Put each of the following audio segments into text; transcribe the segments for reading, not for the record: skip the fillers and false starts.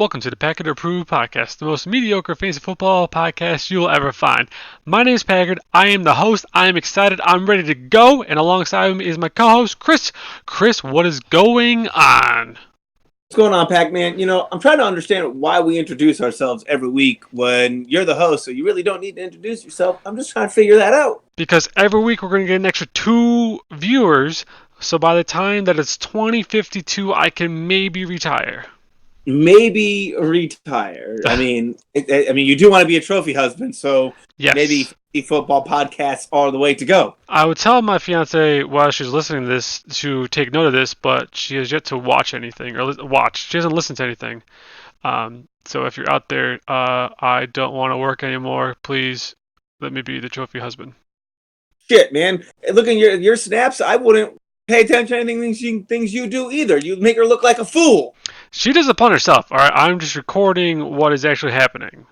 Welcome to the Packard Approved Podcast, the most mediocre fantasy football podcast you will ever find. My name is Packard. I am the host. I am excited. I'm ready to go. And alongside me is my co-host, Chris. Chris, what is going on? What's going on, Pac-Man? I'm trying to understand why we introduce ourselves every week when you're the host, so you really don't need to introduce yourself. I'm just trying to figure that out. Because every week we're going to get an extra 2 viewers, so by the time that it's 2052, I can maybe retire. Maybe retire. I mean, you do want to be a trophy husband, so yes. Maybe football podcasts are the way to go. I would tell my fiance while she's listening to this to take note of this, but she has yet to watch anything or watch. She hasn't listened to anything. So if you're out there, I don't want to work anymore. Please let me be the trophy husband. Shit, man! Looking at your snaps, I wouldn't pay attention to anything things you do either. You make her look like a fool. She does it upon herself, all right? I'm just recording what is actually happening.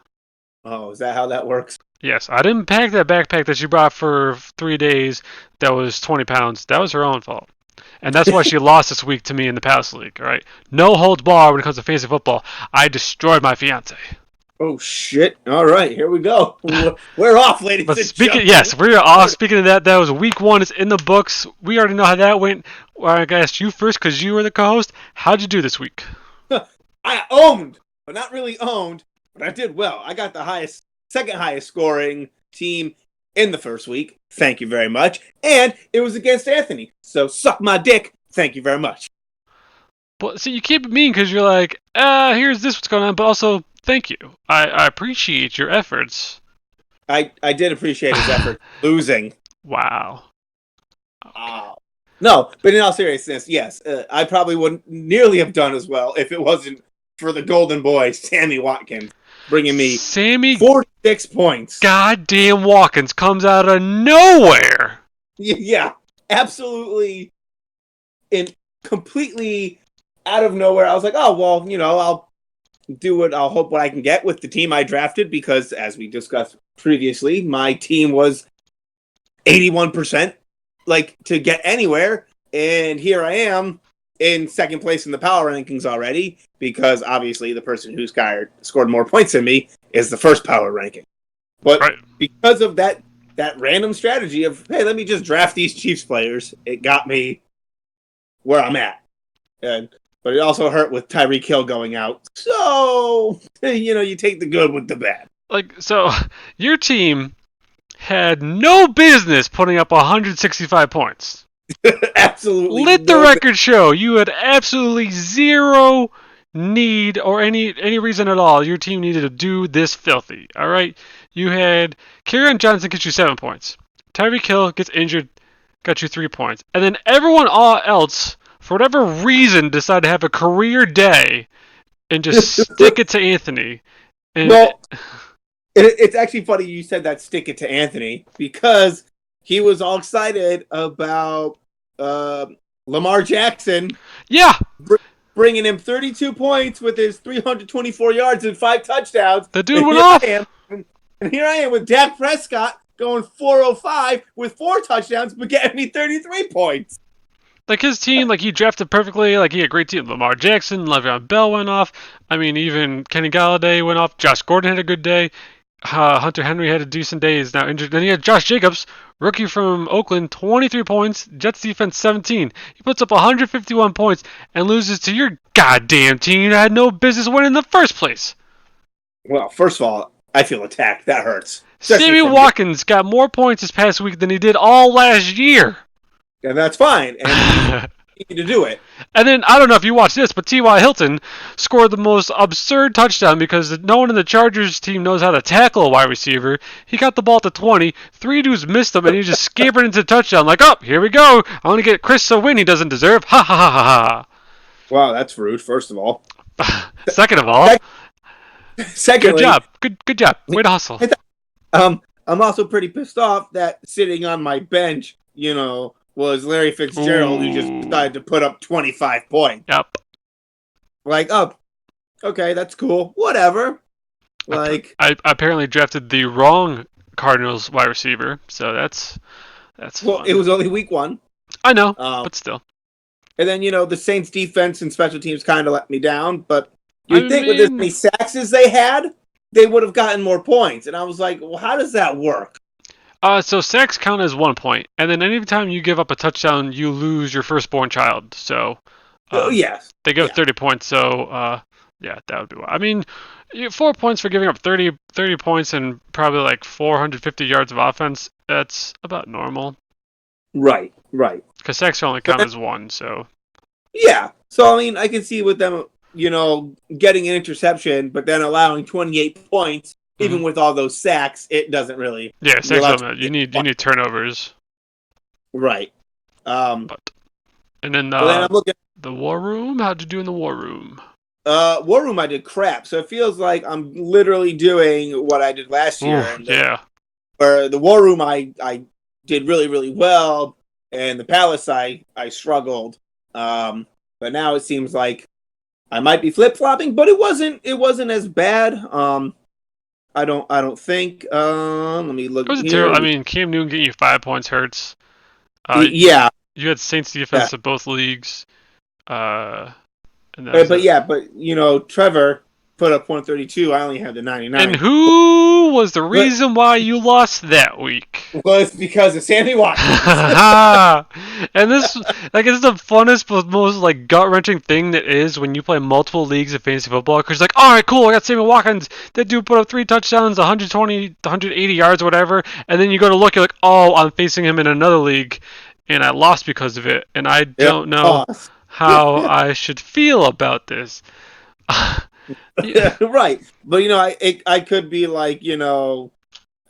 Oh, is that how that works? Yes, I didn't pack that backpack that she brought for 3 days that was 20 pounds. That was her own fault. And that's why she lost this week to me in the Palace League, all right? No holds barred when it comes to fantasy football. I destroyed my fiance. Oh, shit. All right, here we go. We're off, ladies and gentlemen. Yes, we're off. Speaking of that, that was week 1. It's in the books. We already know how that went. I gotta ask you first because you were the co-host. How'd you do this week? I owned, but not really owned, but I did well. I got the second highest scoring team in the first week. Thank you very much. And it was against Anthony. So suck my dick. Thank you very much. But see, you keep it mean because you're like, here's this what's going on, but also thank you. I appreciate your efforts. I did appreciate his effort losing. Wow. Okay. No, but in all seriousness, yes, I probably wouldn't nearly have done as well if it wasn't for the golden boy, Sammy Watkins, bringing me 46 points. Goddamn Watkins comes out of nowhere. Yeah, absolutely, completely out of nowhere. I was like, oh, well, I'll hope what I can get with the team I drafted because, as we discussed previously, my team was 81%. To get anywhere, and here I am in second place in the power rankings already because obviously the person who scored more points than me is the first power ranking. But because of that random strategy of, hey, let me just draft these Chiefs players, it got me where I'm at. But it also hurt with Tyreek Hill going out. So, you take the good with the bad. So your team had no business putting up 165 points. Absolutely. Let the record show you had absolutely zero need or any reason at all your team needed to do this filthy. All right? You had Kerryon Johnson get you 7 points. Tyreek Hill gets injured, got you 3 points. And then everyone else, for whatever reason, decided to have a career day and just stick it to Anthony. It's actually funny you said that, stick it to Anthony, because he was all excited about Lamar Jackson. Yeah. Bringing him 32 points with his 324 yards and 5 touchdowns. The dude went off. And here I am with Dak Prescott going 405 with 4 touchdowns, but getting me 33 points. His team, he drafted perfectly. He had a great team. Lamar Jackson, Le'Veon Bell went off. I mean, even Kenny Galladay went off. Josh Gordon had a good day. Hunter Henry had a decent day. He's now injured. Then he had Josh Jacobs, rookie from Oakland, 23 points. Jets defense 17. He puts up 151 points and loses to your goddamn team that had no business winning in the first place. Well, first of all, I feel attacked. That hurts. Sammy Watkins got more points this past week than he did all last year. And that's fine. And you need to do it. And then, I don't know if you watched this, but T.Y. Hilton scored the most absurd touchdown because no one in the Chargers team knows how to tackle a wide receiver. He got the ball to 20. 3 dudes missed him, and he just scampered into the touchdown here we go. I want to get Chris a win he doesn't deserve. Ha, ha, ha, ha, ha. Wow, that's rude, first of all. Second of all. Secondly. Good job. Good job. Way to hustle. I'm also pretty pissed off that sitting on my bench, was Larry Fitzgerald, who just decided to put up 25 points. Yep. Okay, that's cool. Whatever. I apparently drafted the wrong Cardinals wide receiver, so that's fun. It was only week 1. I know, but still. And then, the Saints defense and special teams kind of let me down, but, I You'd think with as mean, many sacks as they had, they would have gotten more points. And I was like, well, how does that work? so sacks count as 1 point, and then anytime you give up a touchdown, you lose your firstborn child. So, Oh, um, yes. they give up Yeah. 30 points. So, yeah, that would be why. I mean, 4 points for giving up 30 points and probably like 450 yards of offense. That's about normal. Right. Right. Because sacks only So count then, as one. So, yeah. So, I mean, I can see with them, getting an interception, but then allowing 28 points, mhm. even with all those sacks, it doesn't really. Yeah, You sacks allow don't matter. You 28 need points. turnovers. Right. But and then So then I'm looking. the war room. How'd you do in the war room? War Room, I did crap. So it feels like I'm literally doing what I did last Ooh, year. And yeah. where the War Room, I did really, really well. And the Palace, I struggled. But now it seems like I might be flip flopping, but it wasn't as bad. I don't think. Let me It look was a terrible. here. I mean, Cam Newton getting you 5 points hurts. Yeah, You had Saints yeah. defense of both leagues. And that was But it. yeah, but Trevor put up 132. I only had the And 99. who was the But reason why you lost that week? was because of Sammy Watkins. And this, like, it's the funnest, but most like gut wrenching thing that is when you play multiple leagues of fantasy football. Because like, all right, cool, I got Sammy Watkins. That dude put up 3 touchdowns, 120, 180 yards, whatever. And then you go to look, you're like, oh, I'm facing him in another league, and I lost because of it. And I Yep. don't know how I should feel about this. Yeah, Right. But I could be like,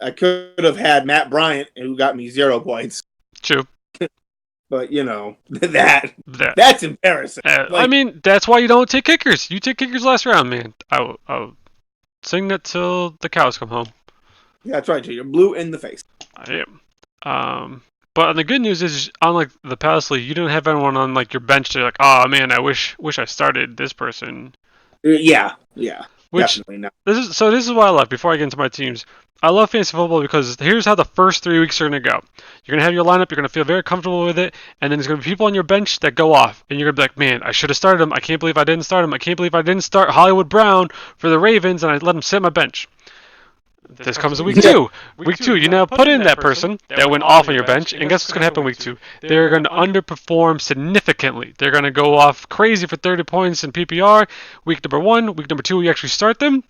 I could have had Matt Bryant who got me 0 points. true. But that That. that's embarrassing. I Like, mean, that's why you don't take kickers. You take kickers last round, man. I'll sing that till the cows come home. yeah, that's right. You're blue in the face. I am. But the good news is, unlike the Palace League, you don't have anyone on like your bench to like, oh man, I wish I started this person. Yeah, Which definitely not. this is why I love. Before I get into my teams, I love fantasy football because here's how the first 3 weeks are gonna go. You're gonna have your lineup. You're gonna feel very comfortable with it, and then there's gonna be people on your bench that go off, and you're gonna be like, man, I should have started him. I can't believe I didn't start him. I can't believe I didn't start Hollywood Brown for the Ravens, and I let him sit on my bench. This comes to week two. Week two, you now put in that person that went off on your bench, and guess what's going to happen week two? They're going to underperform significantly. They're going to go off crazy for 30 points in PPR. Week number one, week number two, you actually start them.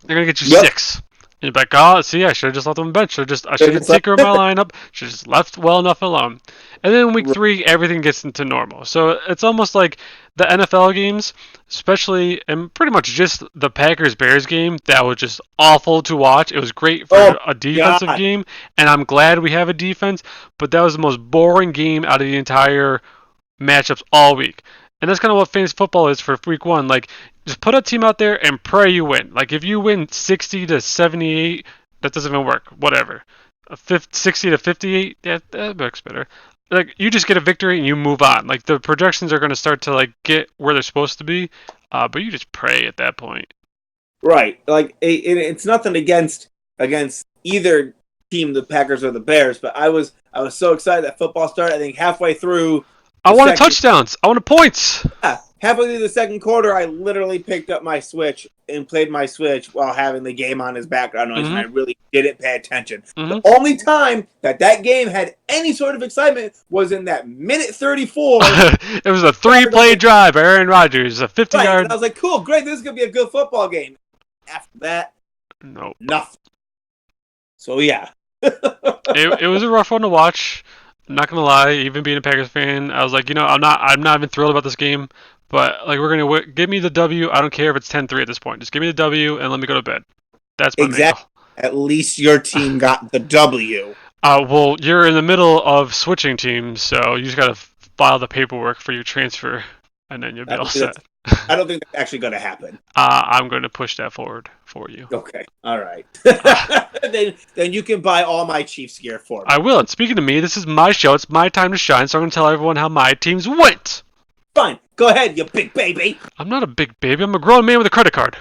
They're going to get you Yep. 6. And you're like, oh, see, I should have just left them on the bench. I should have tinkered my lineup. Should have just left well enough alone. And then week 3, everything gets into normal. So it's almost like the NFL games, especially and pretty much just the Packers-Bears game, that was just awful to watch. It was great for a defensive God. game, and I'm glad we have a defense, but that was the most boring game out of the entire matchups all week. And that's kind of what fantasy football is for week 1. Like, just put a team out there and pray you win. Like, if you win 60 to 78, that doesn't even work. Whatever. 60 to 58, yeah, that works better. Like, you just get a victory and you move on. Like, the projections are going to start to like get where they're supposed to be, but you just pray at that point. Right. Like it's nothing against either team, the Packers or the Bears, but I was so excited that football started. I think halfway through. I wanted touchdowns. I wanted points. Yeah, halfway through the second quarter, I literally picked up my Switch and played my Switch while having the game on as background noise, and I really didn't pay attention. The only time that game had any sort of excitement was in that minute 34. It was a 3-play drive, Aaron Rodgers, a 50-yard. Right, and I was like, cool, great, this is going to be a good football game. After that, nope. Nothing. So, yeah. it was a rough one to watch. I'm not gonna lie, even being a Packers fan, I was like, I'm not even thrilled about this game. But like, we're gonna give me the W. I don't care if it's 10-3 at this point. Just give me the W and let me go to bed. That's my main goal. At least your team got the W. Well, you're in the middle of switching teams, so you just gotta file the paperwork for your transfer, and then you'll be all set. I don't think that's actually going to happen. I'm going to push that forward for you. Okay. All right. Then you can buy all my Chiefs gear for me. I will. And speaking to me, this is my show. It's my time to shine, so I'm going to tell everyone how my teams went. Fine. Go ahead, you big baby. I'm not a big baby. I'm a grown man with a credit card.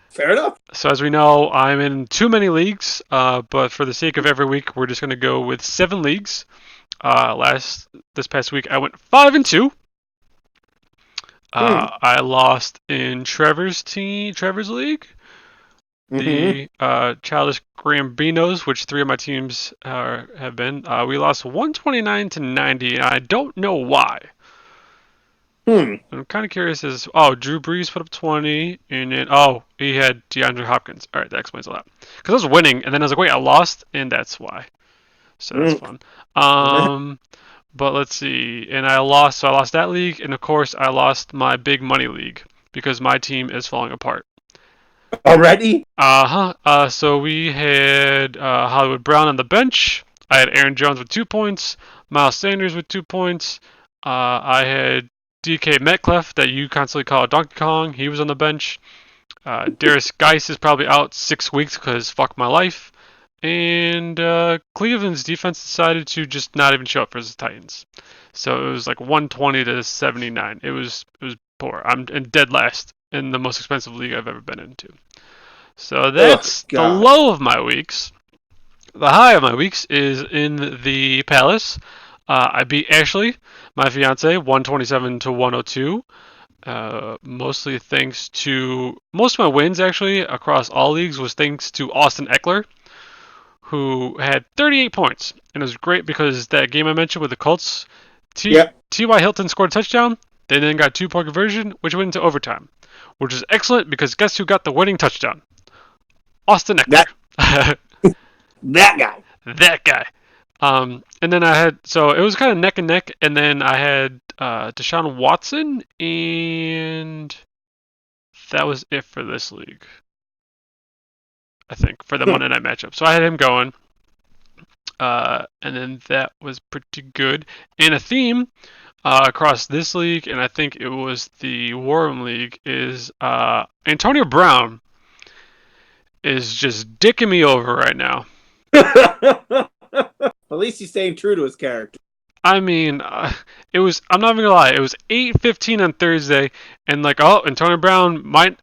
Fair enough. So as we know, I'm in too many leagues, but for the sake of every week, we're just going to go with 7 leagues. This past week, I went 5-2. I lost in Trevor's league, Mm-hmm. the Childish Gambinos, which three of my teams have been. We lost 129 to 90, and I don't know why. Hmm. I'm kind of curious as Drew Brees put up 20, and then he had DeAndre Hopkins. All right, that explains a lot. Because I was winning, and then I was like, wait, I lost, and that's why. So that's Hmm. fun. But let's see, and I lost. So I lost that league, and of course I lost my big money league because my team is falling apart. Already? So we had Hollywood Brown on the bench. I had Aaron Jones with 2 points, Miles Sanders with 2 points. I had DK Metcalf, that you constantly call Donkey Kong. He was on the bench. Darius Geis is probably out 6 weeks because fuck my life. And Cleveland's defense decided to just not even show up for the Titans. So it was like 120 to 79. It was poor. I'm in dead last in the most expensive league I've ever been into. So Oh, that's the God. low of my weeks. The high of my weeks is in the Palace. I beat Ashley, my fiance, 127 to 102. Mostly thanks to most of my wins actually across all leagues was thanks to Austin Eckler, who had 38 points, and it was great because that game I mentioned with the Colts, Yep. T.Y. Hilton scored a touchdown. They then got 2 point conversion, which went into overtime, which is excellent because guess who got the winning touchdown? Austin That Eckler. that guy. That guy. And then I had, so it was kind of neck and neck, and then I had Deshaun Watson, and that was it for this league, I think, for the Hmm. Monday night matchup. So I had him going, and then that was pretty good. And a theme across this league, and I think it was the War Room League, is Antonio Brown is just dicking me over right now. At least he's staying true to his character. I mean, it was. I'm not even gonna lie. It was 8:15 on Thursday, and like, Antonio Brown might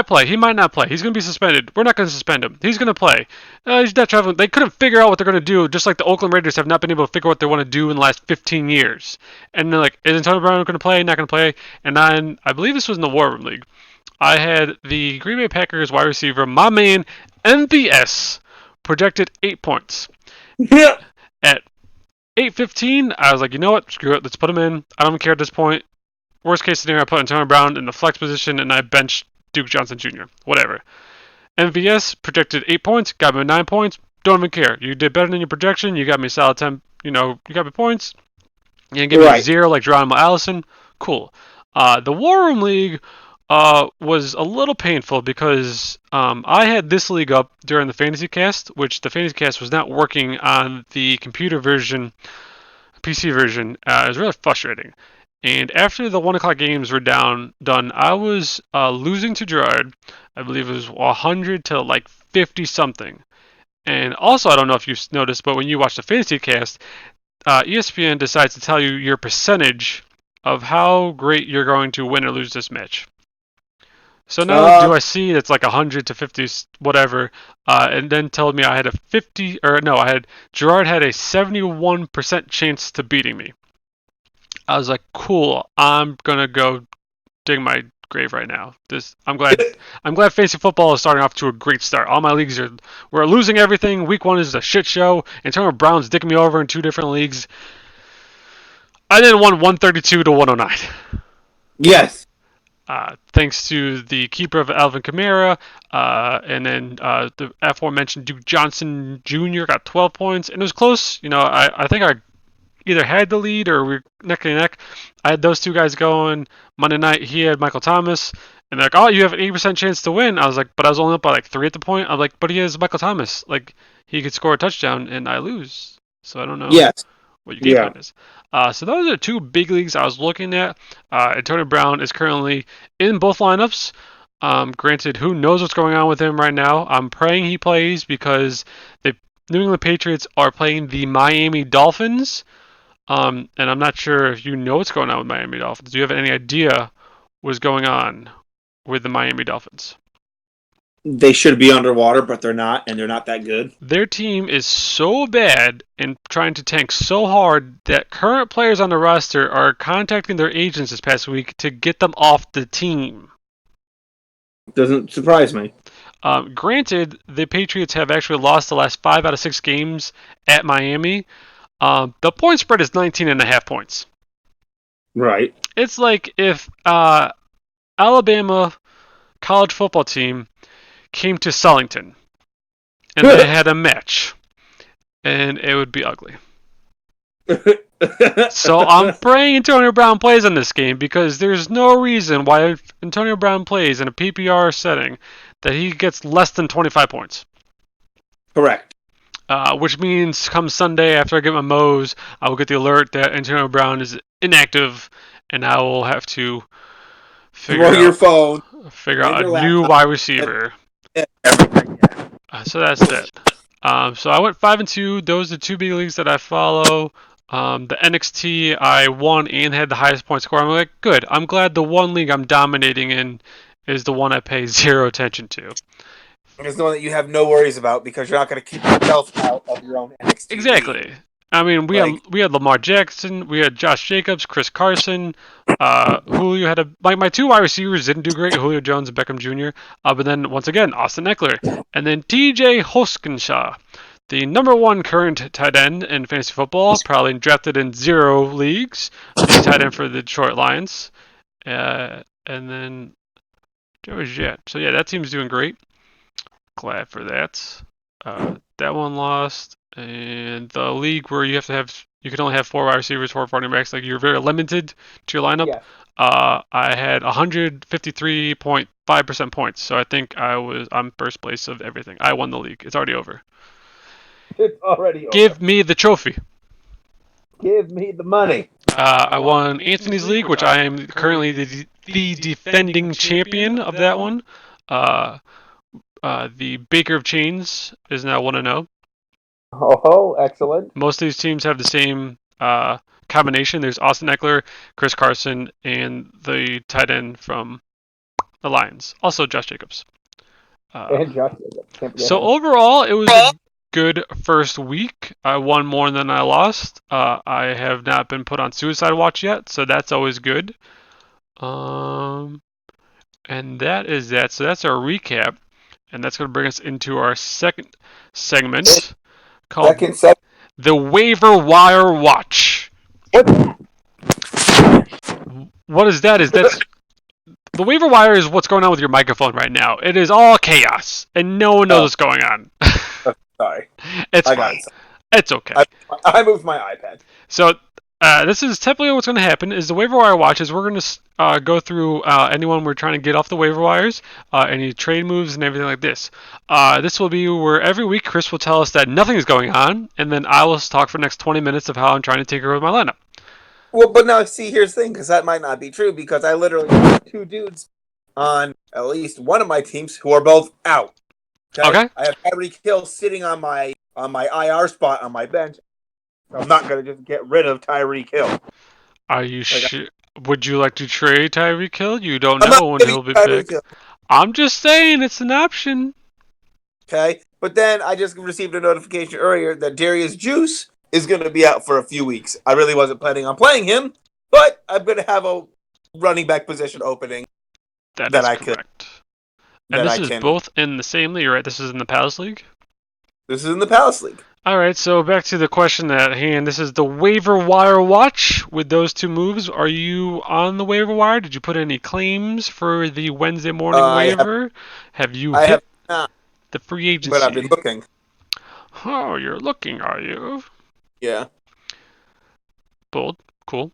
play. He might not play. He's gonna be suspended. We're not gonna suspend him. He's gonna play. He's not traveling. They couldn't figure out what they're gonna do, just like the Oakland Raiders have not been able to figure out what they want to do in the last 15 years. And they're like, is Antonio Brown gonna play? Not gonna play. And then I believe this was in the War Room League. I had the Green Bay Packers wide receiver, my man MVS, projected 8 points. Yeah. At 8:15, I was like, you know what? Screw it. Let's put him in. I don't care at this point. Worst case scenario, I put Antonio Brown in the flex position and I bench Duke Johnson Jr. Whatever. MVS projected 8 points, got me 9 points. Don't even care. You did better than your projection. You got me solid 10. You got me points. You didn't give me a Right. 0 like Geronimo Allison. Cool. The War Room League was a little painful because I had this league up during the Fantasy Cast, which the Fantasy Cast was not working on the computer version, PC version. It was really frustrating. And after the 1 o'clock games were done, I was losing to Gerard. I believe it was 100 to like 50 something. And also, I don't know if you've noticed, but when you watch the Fantasy Cast, ESPN decides to tell you your percentage of how great you're going to win or lose this match. So not only do Uh, I see it's like 100 to 50, whatever, and then told me I had a 50, or no, Gerard had a 71% chance to beating me. I was like, cool, I'm gonna go dig my grave right now. I'm glad fantasy football is starting off to a great start. All my leagues we're losing everything. Week 1 is a shit show. Antonio Brown's dicking me over in 2 different leagues. I then won 132 to 109. yes. Thanks to the keeper of Alvin Kamara, and then the aforementioned Duke Johnson Jr. got 12 points, and it was close. I think I either had the lead or we were neck and neck. I had those two guys going. Monday night, he had Michael Thomas, and they're like, "Oh, you have an 80% chance to win." I was like, "But I was only up by like 3 at the point." I'm like, "But he has Michael Thomas. Like, he could score a touchdown, and I lose." So I don't know Yes. what your game Yeah. plan is. So those are 2 big leagues I was looking at. Antonio Brown is currently in both lineups. Granted, who knows what's going on with him right now? I'm praying he plays because the New England Patriots are playing the Miami Dolphins. And I'm not sure if you know what's going on with Miami Dolphins. Do you have any idea what's going on with the Miami Dolphins? they should be underwater, but they're not, and they're not that good. Their team is so bad and trying to tank so hard that current players on the roster are contacting their agents this past week to get them off the team. Doesn't surprise me. Granted, the Patriots have actually lost the last 5 out of 6 games at Miami. The point spread is 19.5 points. Right. It's like if Alabama college football team came to Sulington and they had a match, and it would be ugly. So I'm praying Antonio Brown plays in this game because there's no reason why Antonio Brown plays in a PPR setting that he gets less than 25 points. Correct. Which means come Sunday after I get my Moes, I will get the alert that Antonio Brown is inactive, and I will have to figure out a new wide receiver. So that's it. So I went 5-2. Those are the 2 big leagues that I follow. The NXT I won and had the highest point score. I'm like, good. I'm glad the one league I'm dominating in is the one I pay zero attention to. It's the one that you have no worries about because you're not going to keep yourself out of your own NXT. Exactly. League. I mean, we had Lamar Jackson, we had Josh Jacobs, Chris Carson, Julio had my 2 wide receivers didn't do great, Julio Jones and Beckham Jr. But then once again, Austin Eckler, and then T.J. Hoskenshaw, the number 1 current tight end in fantasy football, probably drafted in 0 leagues. He's tight end for the Detroit Lions, and then that was it. So yeah, that team's doing great. Glad for that. That one lost. And the league where you can only have 4 wide receivers, 4 running backs, like you're very limited to your lineup. Yeah. I had 153.5% points, so I think I'm first place of everything. I won the league. It's already over. It's already over. Give me the trophy. Give me the money. I won Anthony's league, which I am currently the defending champion of that one. The Baker of Chains is now 1-0. Oh, excellent. Most of these teams have the same combination. There's Austin Eckler, Chris Carson, and the tight end from the Lions. Also Josh Jacobs. And Josh Jacobs. So overall, it was a good first week. I won more than I lost. I have not been put on suicide watch yet, so that's always good. And that is that. So that's our recap. And that's going to bring us into our second segment called the Waiver Wire Watch. What is that? The Waiver Wire is what's going on with your microphone right now. It is all chaos, and no one knows what's going on. Sorry. It's fine. It's okay. I moved my iPad. So this is typically what's going to happen is the Waiver Wire Watch is we're going to go through anyone we're trying to get off the waiver wires, any trade moves and everything like this. This will be where every week Chris will tell us that nothing is going on, and then I will talk for the next 20 minutes of how I'm trying to take over my lineup. Well, but now see, here's the thing, because that might not be true, because I literally have 2 dudes on at least one of my teams who are both out. Okay. I have Tyreek Hill sitting on my IR spot on my bench. I'm not going to just get rid of Tyreek Hill. Are you sure? Would you like to trade Tyreek Hill? You don't know when he'll be picked. I'm just saying it's an option. Okay, but then I just received a notification earlier that Darius Juice is going to be out for a few weeks. I really wasn't planning on playing him, but I'm going to have a running back position opening that I correct. And this is both in the same league, right? This is in the Palace League? This is in the Palace League. All right, so back to the question at hand. This is the Waiver Wire Watch with those 2 moves. Are you on the waiver wire? Did you put any claims for the Wednesday morning waiver? Have you hit the free agency? But I've been looking. Oh, you're looking, are you? Yeah. Bold. Cool.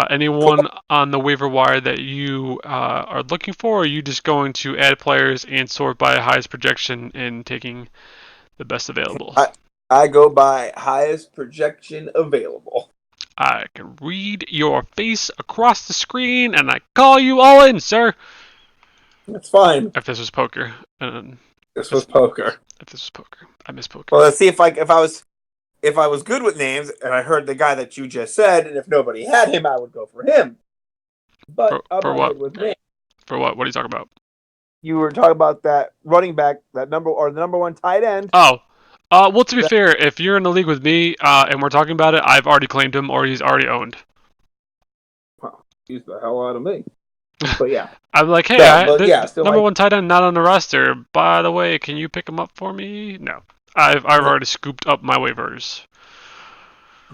Anyone on the waiver wire that you are looking for, or are you just going to add players and sort by highest projection and taking the best available? I go by highest projection available. I can read your face across the screen, and I call you all in, sir. That's fine. If this was poker. This was poker. If this was poker. I miss poker. Well, let's see if I was good with names, and I heard the guy that you just said, and if nobody had him, I would go for him. But for what? With names. For what? What are you talking about? you were talking about that running back, the number one tight end. Oh, well, to be That, fair, if you're in the league with me and we're talking about it, I've already claimed him or he's already owned. well, excuse the hell out of me. But yeah, I'm like, hey, no, but yeah, the still number like one tight end not on the roster. By the way, can you pick him up for me? No, I've already scooped up my waivers.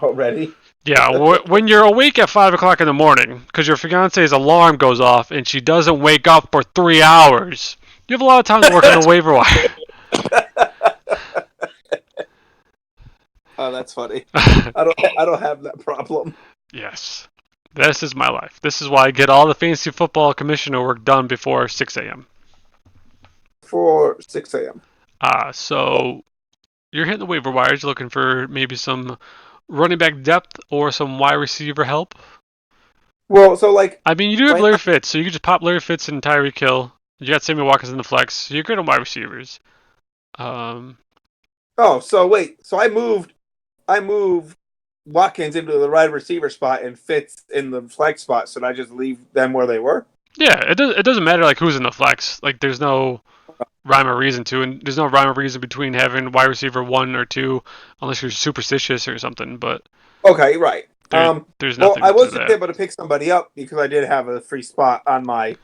already. Yeah, when you're awake at 5 o'clock in the morning because your fiance's alarm goes off and she doesn't wake up for 3 hours, you have a lot of time to work on the waiver wire. Oh, that's funny. I don't have that problem. Yes, this is my life. This is why I get all the fantasy football commissioner work done before 6 a.m. For 6 a.m. So you're hitting the waiver wires, looking for maybe some running back depth or some wide receiver help. Well, so like, I mean, you do have right Larry now, Fitz, so you can just pop Larry Fitz and Tyreek Hill. You got Sammy Watkins in the flex, so you're good on wide receivers. oh, so wait, so I moved Watkins into the wide receiver spot and Fitz in the flex spot. So I just leave them where they were. Yeah, it doesn't matter like who's in the flex. Like there's no rhyme or reason to, and there's no rhyme or reason between having wide receiver 1 or 2, unless you're superstitious or something. But Okay, right. there's Well, I nothing to was just that. able to pick somebody up because I did have a free spot on my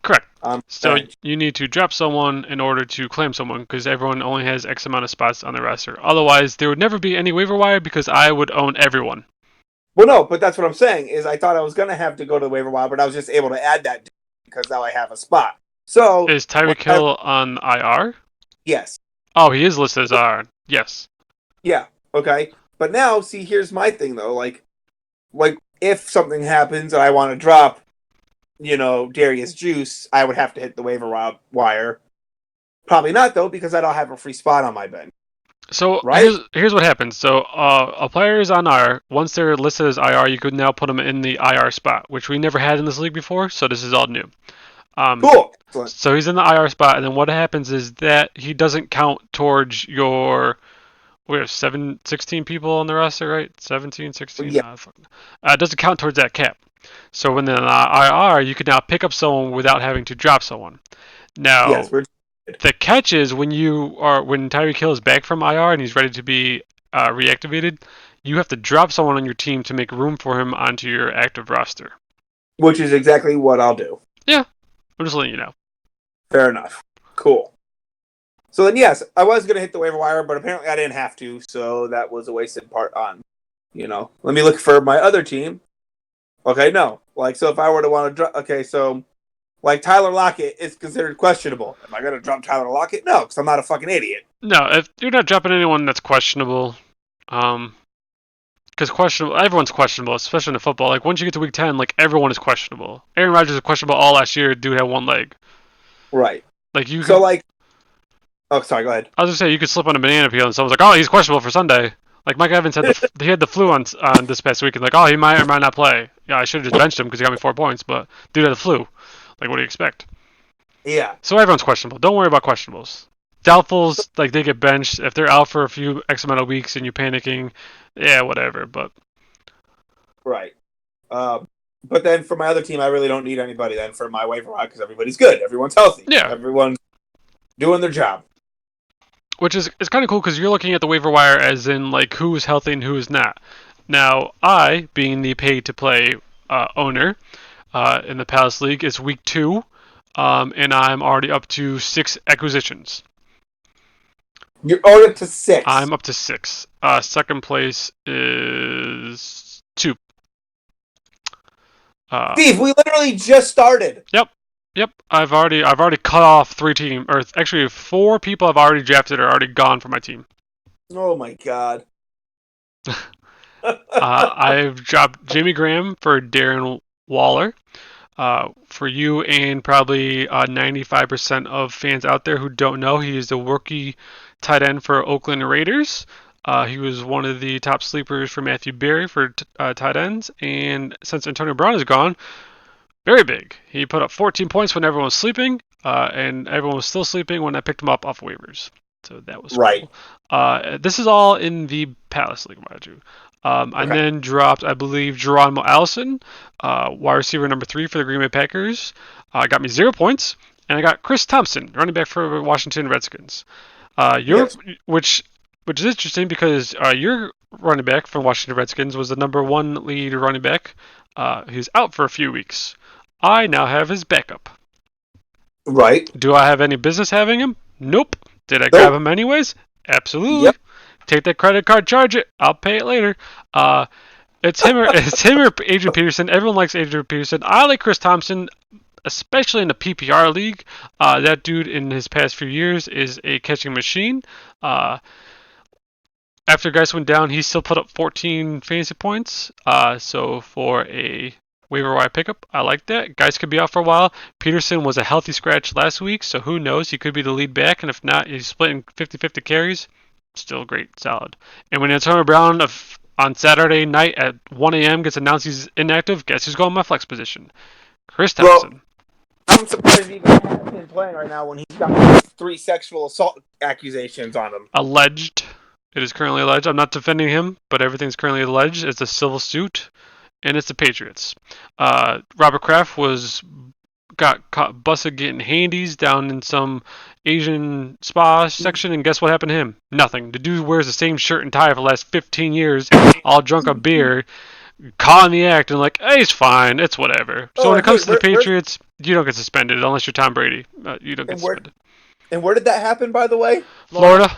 Correct. So bench. you need to drop someone in order to claim someone because everyone only has X amount of spots on the roster. Otherwise, there would never be any waiver wire because I would own everyone. Well, no, but that's what I'm saying is I thought I was going to have to go to the waiver wire, but I was just able to add that because now I have a spot. So Is Tyreek Hill on IR? yes, Oh, he is listed as IR. Yes. yeah, okay. But now, see, here's my thing though. Like if something happens and I want to drop, Darius Juice, I would have to hit the waiver wire. Probably not though because I don't have a free spot on my bench, So right? here's what happens. So a player is on IR. Once they're listed as IR, you could now put them in the IR spot, which we never had in this league before. So this is all new. Cool. Excellent. So he's in the IR spot, and then what happens is that he doesn't count towards your. We have 16 people on the roster, right? 17, 16? Yeah. It doesn't count towards that cap. So when they're in IR, you can now pick up someone without having to drop someone. Yes, Now, we're the catch is when Tyreek Hill is back from IR and he's ready to be reactivated, you have to drop someone on your team to make room for him onto your active roster. which is exactly what I'll do. Yeah, I'm just letting you know. Fair enough. Cool. So then, yes, I was going to hit the waiver wire, but apparently I didn't have to, so that was a wasted part on, Let me look for my other team. Okay, no. So if I were to want to drop, okay, so Tyler Lockett is considered questionable. Am I going to drop Tyler Lockett? No, because I'm not a fucking idiot. No, if you're not dropping anyone that's questionable, because everyone's questionable, especially in football. Like once you get to week 10, like everyone is questionable. Aaron Rodgers was questionable all last year. Dude had one leg. Right. Like you. So oh, sorry. Go ahead. I was gonna say you could slip on a banana peel and someone's like, oh, he's questionable for Sunday. Like Mike Evans he had the flu on this past week, and like, oh, he might or might not play. Yeah, I should have just benched him because he got me 4 points, but dude had the flu. Like, what do you expect? Yeah. So everyone's questionable. Don't worry about questionables. Doubtfuls, like they get benched if they're out for a few X amount of weeks and you're panicking. Yeah, whatever. But Right. But then for my other team, I really don't need anybody then for my waiver wire because everybody's good. Everyone's healthy. Yeah. Everyone's doing their job. which is it's kind of cool because you're looking at the waiver wire as in like who is healthy and who is not. Now, I, being the pay-to-play owner in the Palace League, it's week 2, and I'm already up to 6 acquisitions. You're already up to 6. I'm up to 6. Second place is 2. Steve, we literally just started. Yep. I've already cut off 3 teams, or actually 4 people I've already drafted are already gone from my team. Oh my god. I've dropped Jimmy Graham for Darren Waller. For you and probably 95% of fans out there who don't know, he is the rookie tight end for Oakland Raiders. He was one of the top sleepers for Matthew Berry for tight ends, and since Antonio Brown is gone, very big. He put up 14 points when everyone was sleeping, and everyone was still sleeping when I picked him up off waivers. So that was right. Cool. This is all in the Palace League, mind you. I then dropped, I believe, Geronimo Allison, wide receiver number 3 for the Green Bay Packers. Got me 0 points. and I got Chris Thompson, running back for Washington Redskins. Your Yes. which is interesting because your running back from Washington Redskins was the number one lead running back. He's out for a few weeks. I now have his backup. Right. Do I have any business having him? Nope. Did I grab Nope. him anyways? Yep. Absolutely. Take that credit card, charge it. I'll pay it later. It's him or Adrian Peterson. Everyone likes Adrian Peterson. I like Chris Thompson, especially in the PPR league. That dude in his past few years is a catching machine. Uh, After Geis went down, he still put up 14 fantasy points. So for a waiver wire pickup, I like that. Geis could be out for a while. Peterson was a healthy scratch last week, so who knows? He could be the lead back, and if not, he's splitting 50-50 carries. Still great, solid. And when Antonio Brown on Saturday night at 1 a.m. gets announced he's inactive, guess who's going my flex position? Chris Well, Thompson. I'm surprised he even has him playing right now when he's got 3 sexual assault accusations on him. Alleged. It is currently alleged. I'm not defending him, but everything's currently alleged. It's a civil suit, and it's the Patriots. Robert Kraft got caught busted getting handies down in some Asian spa section, and guess what happened to him? Nothing. The dude wears the same shirt and tie for the last 15 years, all drunk on beer, caught in the act, and like, hey, it's fine, it's whatever. So when it comes to the Patriots, you don't get suspended unless you're Tom Brady. You don't get suspended. And where did that happen, by the way? Florida.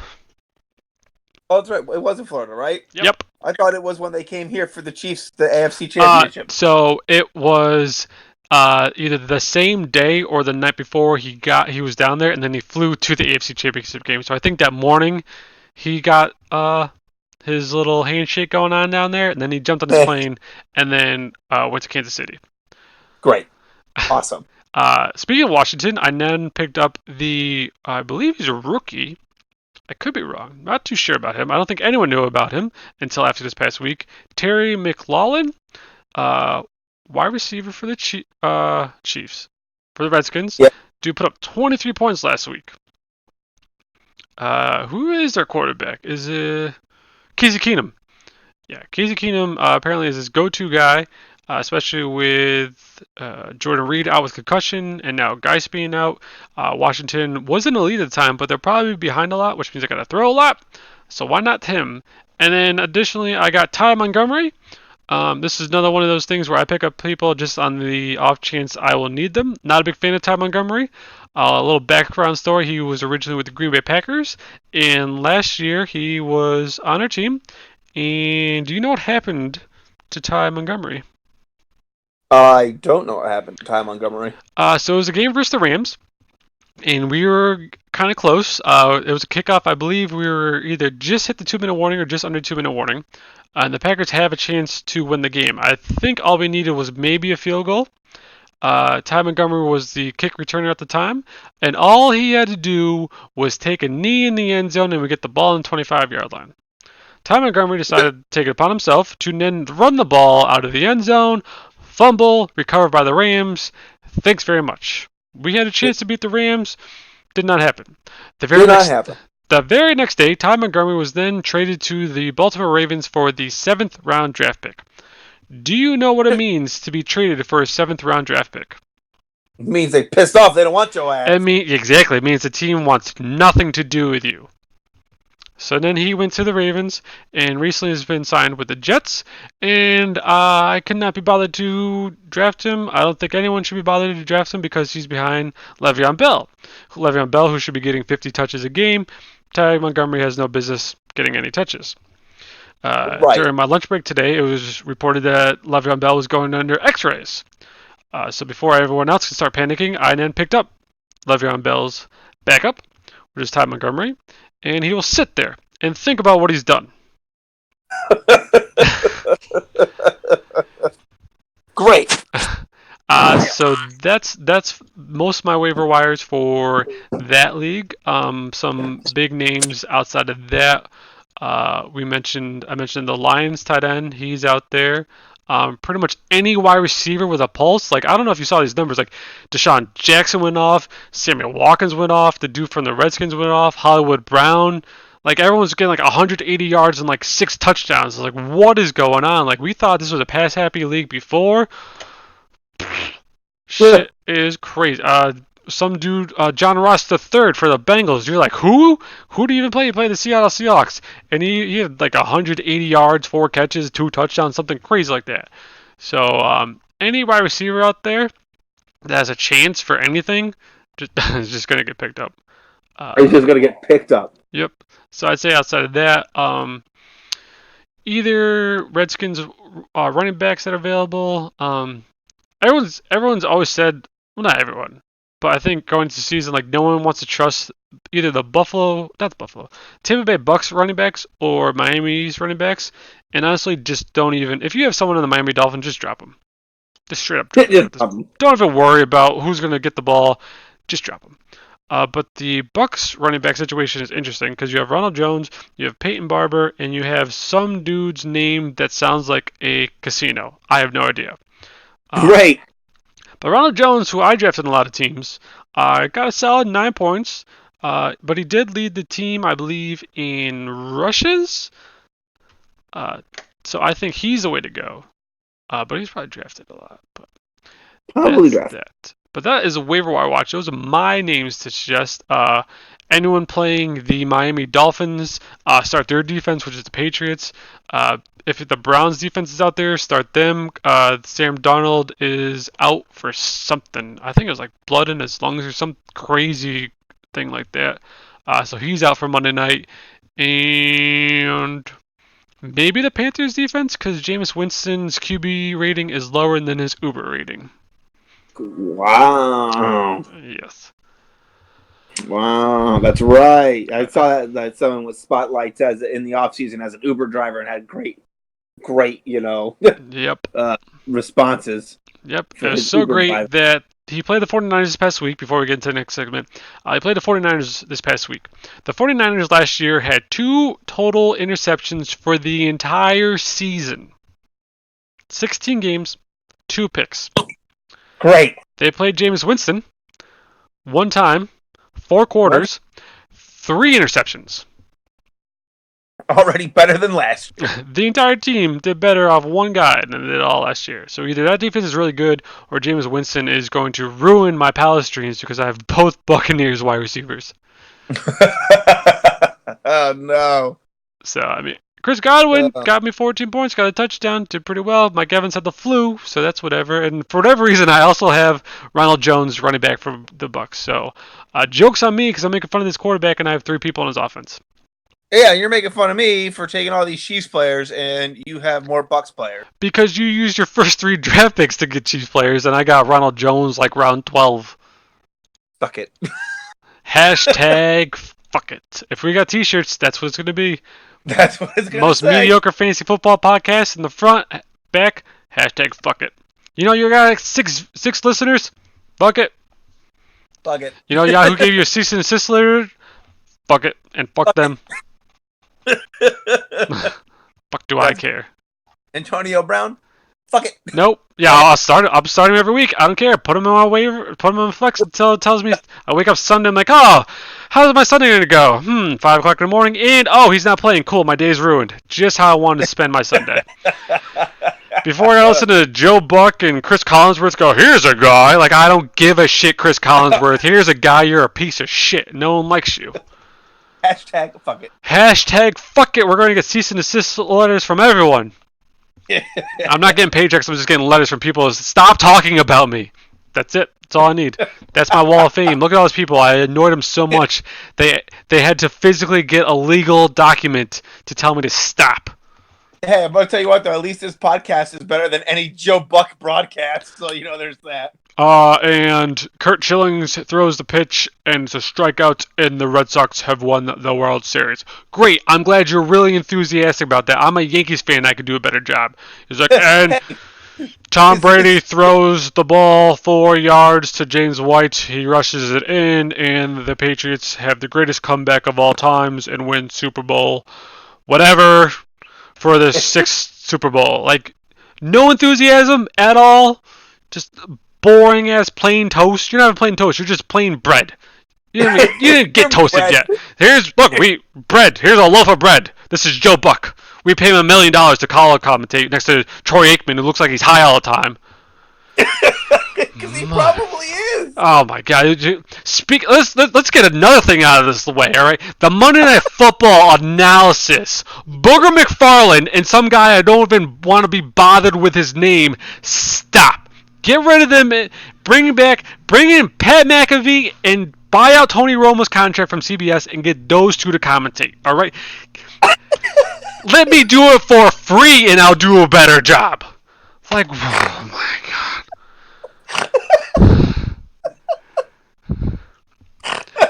Oh, that's right. It wasn't Florida, right? Yep. I thought it was when they came here for the Chiefs, the AFC Championship. So it was either the same day or the night before he was down there, and then he flew to the AFC Championship game. So I think that morning he got his little handshake going on down there, and then he jumped on his plane and then went to Kansas City. Great. Awesome. Speaking of Washington, I then picked up I believe he's a rookie. I could be wrong. Not too sure about him. I don't think anyone knew about him until after this past week. Terry McLaurin, wide receiver for the Chiefs. For the Redskins. Yep. Dude put up 23 points last week. Who is their quarterback? Is it Casey Keenum? Yeah, Casey Keenum apparently is his go-to guy, especially with Jordan Reed out with concussion and now Geis being out. Washington was in the lead at the time, but they're probably behind a lot, which means they got to throw a lot. So why not him? And then additionally, I got Ty Montgomery. This is another one of those things where I pick up people just on the off chance I will need them. Not a big fan of Ty Montgomery. A little background story: he was originally with the Green Bay Packers, and last year he was on our team. And do you know what happened to Ty Montgomery? I don't know what happened to Ty Montgomery. So it was a game versus the Rams, and we were kind of close. It was a kickoff. I believe we were either just hit the 2-minute warning or just under 2-minute warning. And the Packers have a chance to win the game. I think all we needed was maybe a field goal. Ty Montgomery was the kick returner at the time, and all he had to do was take a knee in the end zone and we get the ball in the 25-yard line. Ty Montgomery decided to take it upon himself to then run the ball out of the end zone, fumble, recovered by the Rams. Thanks very much. We had a chance to beat the Rams. Did not happen. The very next day, Ty Montgomery was then traded to the Baltimore Ravens for the 7th round draft pick. Do you know what it means to be traded for a 7th round draft pick? It means they pissed off. They don't want your ass. Exactly. It means the team wants nothing to do with you. So then he went to the Ravens, and recently has been signed with the Jets, and I could not be bothered to draft him. I don't think anyone should be bothered to draft him because he's behind Le'Veon Bell. Le'Veon Bell, who should be getting 50 touches a game. Ty Montgomery has no business getting any touches. During my lunch break today, it was reported that Le'Veon Bell was going under x-rays. So before everyone else could start panicking, I then picked up Le'Veon Bell's backup, which is Ty Montgomery, and he will sit there and think about what he's done. Great. So that's most of my waiver wires for that league. Some big names outside of that. I mentioned the Lions tight end. He's out there. Pretty much any wide receiver with a pulse. Like, I don't know if you saw these numbers. Like, Deshaun Jackson went off. Samuel Watkins went off. The dude from the Redskins went off. Hollywood Brown. Like, everyone's getting like 180 yards and like 6 touchdowns. Like, what is going on? Like, we thought this was a pass-happy league before. Shit is crazy. some dude, John Ross III for the Bengals. You're like, who? Who do you even play? He played the Seattle Seahawks, and he had like 180 yards, 4 catches, 2 touchdowns, something crazy like that. So any wide receiver out there that has a chance for anything, is just gonna get picked up. He's just gonna get picked up. Yep. So I'd say outside of that, either Redskins running backs that are available. Everyone's always said, well, not everyone, but I think going into the season, like no one wants to trust either Tampa Bay Bucks running backs or Miami's running backs, and honestly, just don't even. If you have someone in the Miami Dolphins, just drop them. Just straight up drop them. Don't even worry about who's gonna get the ball. Just drop them. But the Bucks running back situation is interesting because you have Ronald Jones, you have Peyton Barber, and you have some dude's name that sounds like a casino. I have no idea. Right. But Ronald Jones, who I drafted in a lot of teams, got a solid 9 points. But he did lead the team, I believe, in rushes. So I think he's the way to go. But he's probably drafted a lot. But probably drafted. But that is a waiver wire watch. Those are my names to suggest. Anyone playing the Miami Dolphins, start their defense, which is the Patriots. If the Browns defense is out there, start them. Sam Darnold is out for something. I think it was like blood in his lungs or some crazy thing like that. So he's out for Monday night. And maybe the Panthers defense, because Jameis Winston's QB rating is lower than his Uber rating. Wow. Yes. Wow, that's right. I saw that someone was spotlighted as in the offseason as an Uber driver and had great, yep. Responses. Yep. It was so great that he played the 49ers this past week before we get into the next segment. He played the 49ers this past week. The 49ers last year had 2 total interceptions for the entire season. 16 games, 2 picks. Great. They played Jameis Winston 1 time, 4 quarters, 3 interceptions. Already better than last year. The entire team did better off 1 guy than they did all last year. So either that defense is really good or Jameis Winston is going to ruin my Palace dreams because I have both Buccaneers wide receivers. Oh, no. So, I mean, Chris Godwin got me 14 points, got a touchdown, did pretty well. Mike Evans had the flu, so that's whatever. And for whatever reason, I also have Ronald Jones running back for the Bucks. So, joke's on me because I'm making fun of this quarterback and I have 3 people on his offense. Yeah, you're making fun of me for taking all these Chiefs players and you have more Bucks players. Because you used your first 3 draft picks to get Chiefs players and I got Ronald Jones like round 12. Fuck it. Hashtag fuck it. If we got t-shirts, that's what it's going to be. That's what it's going to Most mediocre fantasy football podcast in the front, back, hashtag fuck it. You know you got 6 listeners? Fuck it. Fuck it. You know Yahoo gave you a cease and desist letter? Fuck it. And fuck them. Fuck do I care. Antonio Brown? Fuck it. Nope. Yeah, I'm starting every week. I don't care. Put him on my waiver. Put him on flex until it tells me. I wake up Sunday. I'm like, oh, how's my Sunday going to go? 5 o'clock in the morning. And, oh, he's not playing. Cool. My day's ruined. Just how I wanted to spend my Sunday. Before I listen to Joe Buck and Chris Collinsworth go, here's a guy. Like, I don't give a shit, Chris Collinsworth. Here's a guy. You're a piece of shit. No one likes you. Hashtag fuck it. Hashtag fuck it. We're going to get cease and desist letters from everyone. I'm not getting paychecks. I'm just getting letters from people. Stop talking about me. That's it. That's all I need. That's my wall of fame. Look at all those people. I annoyed them so much. They had to physically get a legal document to tell me to stop. Hey, I'm going to tell you what, though. At least this podcast is better than any Joe Buck broadcast. So, there's that. And Kurt Schillings throws the pitch, and it's a strikeout, and the Red Sox have won the World Series. Great. I'm glad you're really enthusiastic about that. I'm a Yankees fan. I could do a better job. He's like, and Tom Brady throws the ball 4 yards to James White. He rushes it in, and the Patriots have the greatest comeback of all times and win Super Bowl whatever for the 6th Super Bowl. Like, no enthusiasm at all. Just boring ass plain toast. You're not even plain toast. You're just plain bread. You didn't get toasted yet. Here's bread. Here's a loaf of bread. This is Joe Buck. We pay him $1 million to color commentate next to Troy Aikman, who looks like he's high all the time. Because he probably is. Oh my God! Let's get another thing out of this way. All right, the Monday Night Football analysis. Booger McFarland and some guy I don't even want to be bothered with his name. Stop. Get rid of them. Bring in Pat Mcafee and buy out Tony Romo's contract from CBS and get those two to commentate. All right. Let me do it for free and I'll do a better job. Like, oh my God.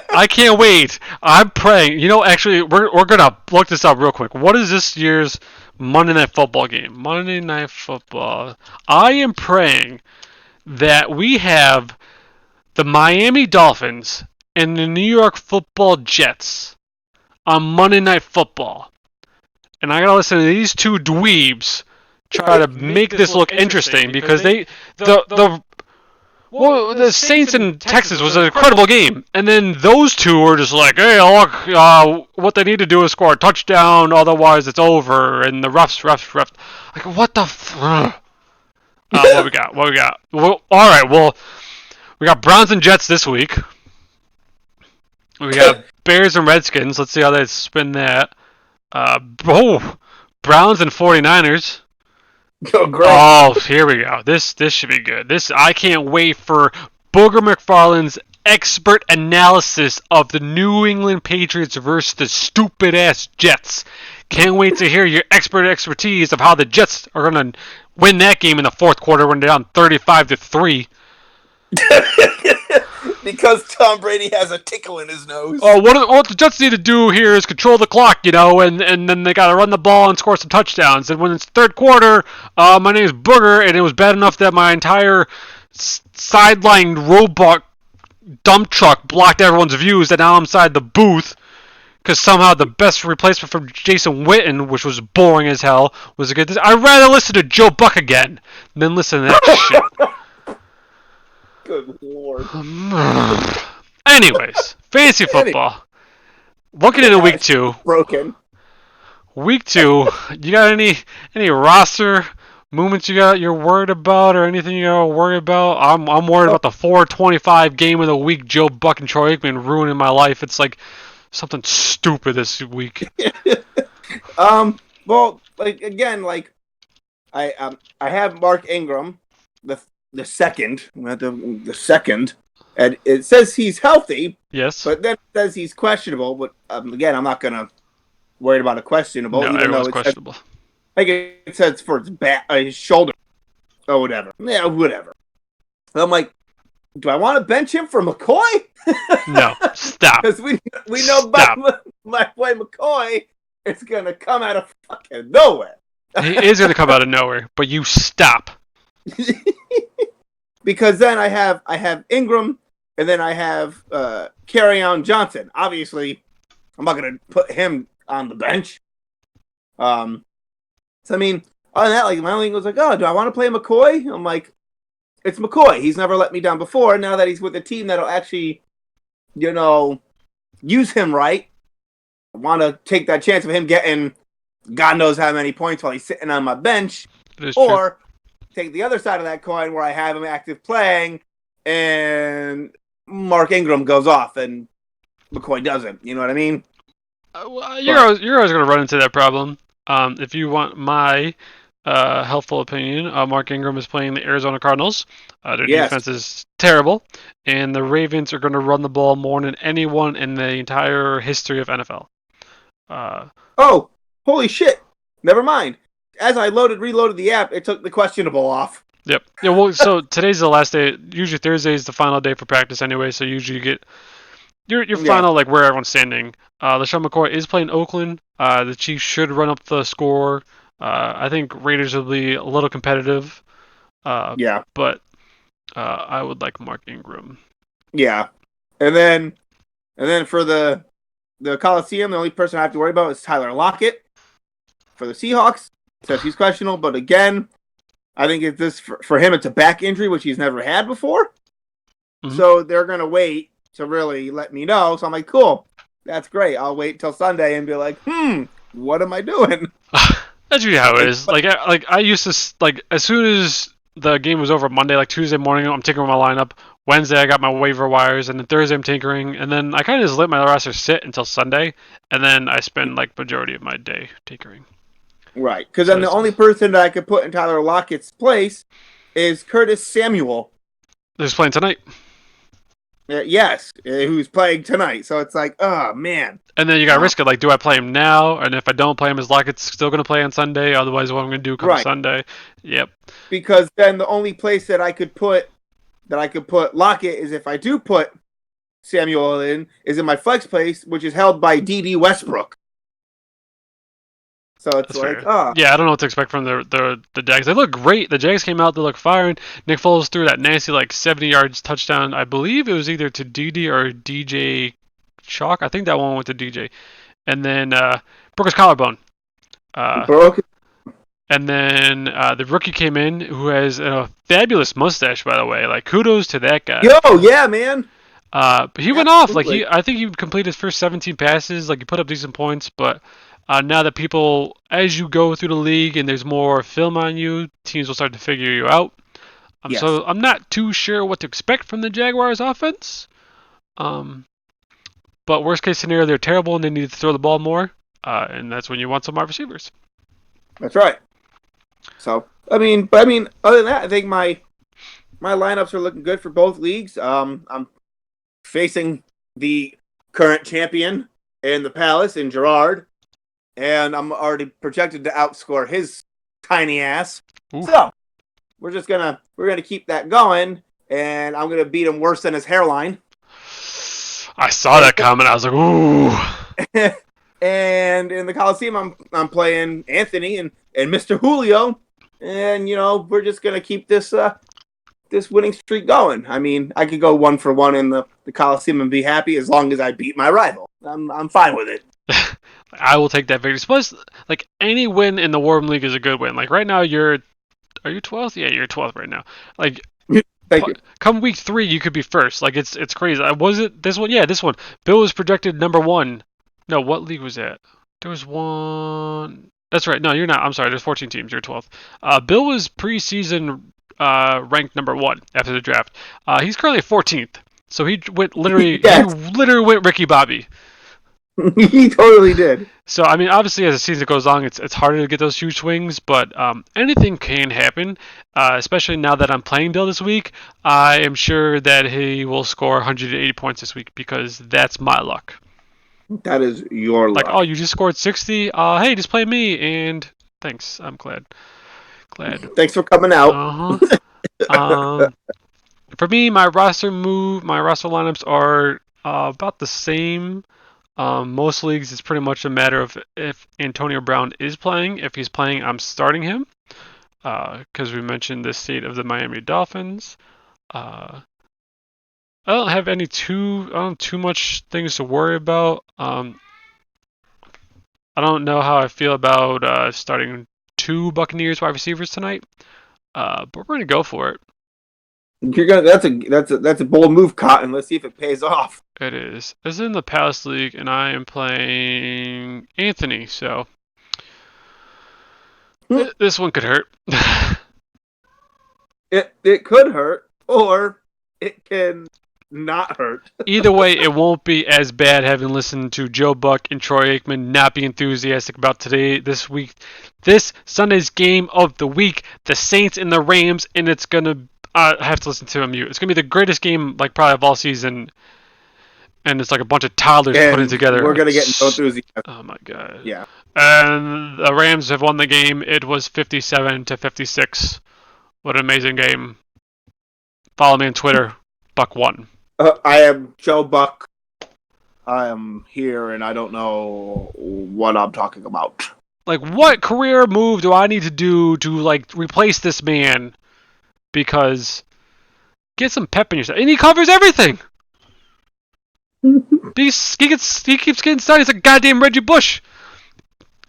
I can't wait. I'm praying. Actually, we're gonna look this up real quick. What is this year's Monday Night Football game? Monday Night Football. I am praying that we have the Miami Dolphins and the New York Football Jets on Monday Night Football. And I gotta listen to these two dweebs try to make this look interesting because the Saints in Texas was an incredible game, and then those two were just like, "Hey, look, what they need to do is score a touchdown, otherwise it's over." And the refs. Like, what the? What we got? Well, all right. Well, we got Browns and Jets this week. We got Bears and Redskins. Let's see how they spin that. Browns and 49ers. Oh, great. Oh, here we go. This should be good. I can't wait for Booger McFarland's expert analysis of the New England Patriots versus the stupid ass Jets. Can't wait to hear your expertise of how the Jets are gonna win that game in the fourth quarter when they're down 35-3. Because Tom Brady has a tickle in his nose. Oh, what the Jets need to do here is control the clock, and then they got to run the ball and score some touchdowns. And when it's third quarter, my name is Booger, and it was bad enough that my entire sideline robot dump truck blocked everyone's views that now I'm inside the booth because somehow the best replacement for Jason Witten, which was boring as hell, was a good. I'd rather listen to Joe Buck again than listen to that shit. Good Lord. Anyways, fantasy football. Looking into week 2. Broken. Week 2, you got any roster movements you're worried about or anything you gotta worry about? I'm worried about the 425 game of the week. Joe Buck and Troy Aikman ruining my life. It's like something stupid this week. Well, I have Mark Ingram, the second, and it says he's healthy. Yes. But then it says he's questionable. But again, I'm not gonna worry about a questionable. No, even though it's questionable. It says for his back, his shoulder, or whatever. Yeah, whatever. So I'm like, do I want to bench him for McCoy? No, stop. Because we know about my boy McCoy. It's gonna come out of fucking nowhere. He is gonna come out of nowhere, but you stop. Because then I have Ingram, and then I have Kerryon Johnson. Obviously, I'm not gonna put him on the bench. So I mean, other than that, like my only thing was like, oh, do I want to play McCoy? I'm like, it's McCoy. He's never let me down before. Now that he's with a team that'll actually, use him right, I want to take that chance of him getting God knows how many points while he's sitting on my bench, or take the other side of that coin where I have him active playing and Mark Ingram goes off and McCoy doesn't. You know what I mean? You're always going to run into that problem. If you want my helpful opinion, Mark Ingram is playing the Arizona Cardinals. Their defense is terrible, and the Ravens are going to run the ball more than anyone in the entire history of NFL. Oh, holy shit. Never mind. As I reloaded the app, it took the questionable off. Yep. Yeah. Well, so today's the last day. Usually Thursday is the final day for practice anyway. So usually you get your final like where everyone's standing. LaShawn McCoy is playing Oakland. The Chiefs should run up the score. I think Raiders will be a little competitive. But I would like Mark Ingram. Yeah, and then for the Coliseum, the only person I have to worry about is Tyler Lockett for the Seahawks. Says he's questionable, but again, I think if this for him, it's a back injury which he's never had before. Mm-hmm. So they're gonna wait to really let me know. So I'm like, cool, that's great. I'll wait till Sunday and be like, what am I doing? That's usually how it is. Like I used to like as soon as the game was over Monday, like Tuesday morning, I'm tinkering with my lineup. Wednesday, I got my waiver wires, and then Thursday, I'm tinkering, and then I kind of just let my roster sit until Sunday, and then I spend like majority of my day tinkering. Right, because then the only person that I could put in Tyler Lockett's place is Curtis Samuel. Who's playing tonight? Yes, who's playing tonight. So it's like, oh, man. And then you got to risk it. Like, do I play him now? And if I don't play him, is Lockett still going to play on Sunday? Otherwise, what I'm going to do come Sunday? Yep. Because then the only place that I could put Lockett is if I do put Samuel is in my flex place, which is held by D.D. Westbrook. So it's yeah, I don't know what to expect from the Jags. They look great. The Jags came out, they look firing. Nick Foles threw that nasty 70 yards touchdown. I believe it was either to DD or DJ Chalk. I think that one went to DJ. And then broke his collarbone. Broke. And then the rookie came in who has a fabulous mustache, by the way. Like, kudos to that guy. Yo, yeah, man. But he went off. I think he completed his first 17 passes. Like, he put up decent points, but now that people, as you go through the league and there's more film on you, teams will start to figure you out. So I'm not too sure what to expect from the Jaguars offense. But worst case scenario, they're terrible and they need to throw the ball more. And that's when you want some wide receivers. That's right. So, I mean, other than that, I think my lineups are looking good for both leagues. I'm facing the current champion in the Palace in Gerard. And I'm already projected to outscore his tiny ass. Oof. So we're gonna keep that going, and I'm gonna beat him worse than his hairline. I saw that comment. I was like, ooh. And in the Coliseum, I'm playing Anthony and Mr. Julio, and we're just gonna keep this winning streak going. I mean, I could go 1 for 1 in the Coliseum and be happy as long as I beat my rival. I'm fine with it. I will take that victory. Plus, any win in the Warm League is a good win. Like right now, are you 12th? Yeah, you're 12th right now. Like, come week 3, you could be first. Like it's crazy. Was it this one? Yeah, this one. Bill was projected number 1. No, what league was that? There was one. That's right. No, you're not. I'm sorry. There's 14 teams. You're 12th. Bill was preseason ranked number 1 after the draft. He's currently 14th. So he went literally. Yes. He literally went Ricky Bobby. He totally did. So, I mean, obviously, as the season goes on, it's harder to get those huge swings, but anything can happen, especially now that I'm playing Bill this week. I am sure that he will score 180 points this week because that's my luck. That is your luck. Like, oh, you just scored 60? Hey, just play me, and thanks. I'm glad. Thanks for coming out. For me, my roster lineups are about the same. Most leagues, it's pretty much a matter of if Antonio Brown is playing. If he's playing, I'm starting him. Because we mentioned the state of the Miami Dolphins. I don't have too much things to worry about. I don't know how I feel about starting 2 Buccaneers wide receivers tonight. But we're gonna go for it. That's a bold move, Cotton. Let's see if it pays off. It is. It's in the Palace League, and I am playing Anthony, so this one could hurt. It could hurt, or it can not hurt. Either way, it won't be as bad having listened to Joe Buck and Troy Aikman not be enthusiastic about this Sunday's game of the week, the Saints and the Rams, and it's gonna. I have to listen to him. It's gonna be the greatest game, probably of all season. And it's like a bunch of toddlers putting together. We're gonna get no enthusiasm. Oh my god. Yeah. And the Rams have won the game. It was 57-56. What an amazing game. Follow me on Twitter. Buck won. I am Joe Buck. I am here, and I don't know what I'm talking about. Like, what career move do I need to do to replace this man? Because get some pep in yourself, and he covers everything. He keeps getting started. He's like goddamn Reggie Bush.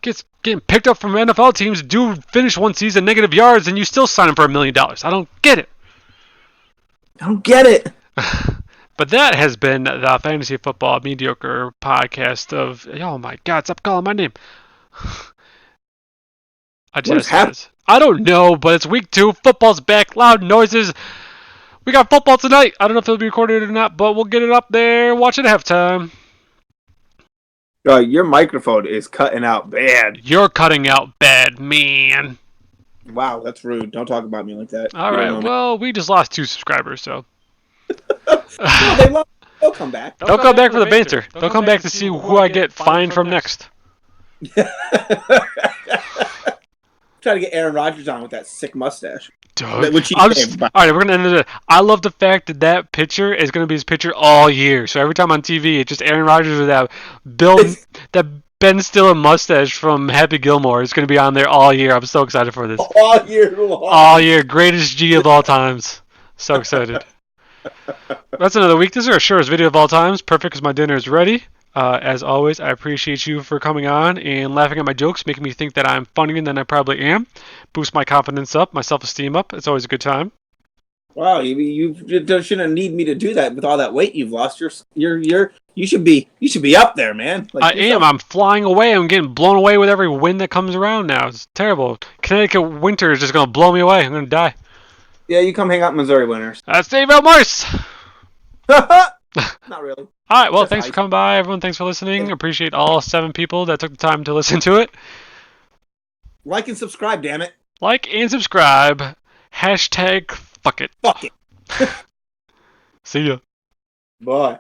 Gets getting picked up from NFL teams. Dude finished one season negative yards, and you still sign him for $1 million. I don't get it. But that has been the Fantasy Football Mediocre podcast of. Oh my God! Stop calling my name. I don't know, but it's week 2. Football's back. Loud noises. We got football tonight. I don't know if it'll be recorded or not, but we'll get it up there. Watch it at halftime. Your microphone is cutting out bad. You're cutting out bad, man. Wow, that's rude. Don't talk about me like that. All right. Well, we just lost 2 subscribers, so. No, they'll come back. They'll come back for the banter. They'll come back to see who I get fined from next. Try to get Aaron Rodgers on with that sick mustache. Dude, Which all right, we're gonna end it. I love the fact that that picture is gonna be his picture all year. So every time on TV, it's just Aaron Rodgers with that Ben Stiller mustache from Happy Gilmore is gonna be on there all year. I'm so excited for this. All year long. All year, greatest G of all times. So excited. That's another week. This is our shortest video of all times. Perfect because my dinner is ready. As always, I appreciate you for coming on and laughing at my jokes, making me think that I'm funnier than I probably am. Boost my confidence up, my self-esteem up. It's always a good time. Wow, you shouldn't need me to do that with all that weight you've lost. You should be up there, man. Like, I am. I'm flying away. I'm getting blown away with every wind that comes around now. It's terrible. Connecticut winter is just gonna blow me away. I'm gonna die. Yeah, you come hang out in Missouri winters. Save out Morse. Not really. All right. Well, thanks for coming by, everyone. Thanks for listening. Appreciate all 7 people that took the time to listen to it. Like and subscribe, damn it. Like and subscribe. #fuck it. Fuck it. See ya. Bye.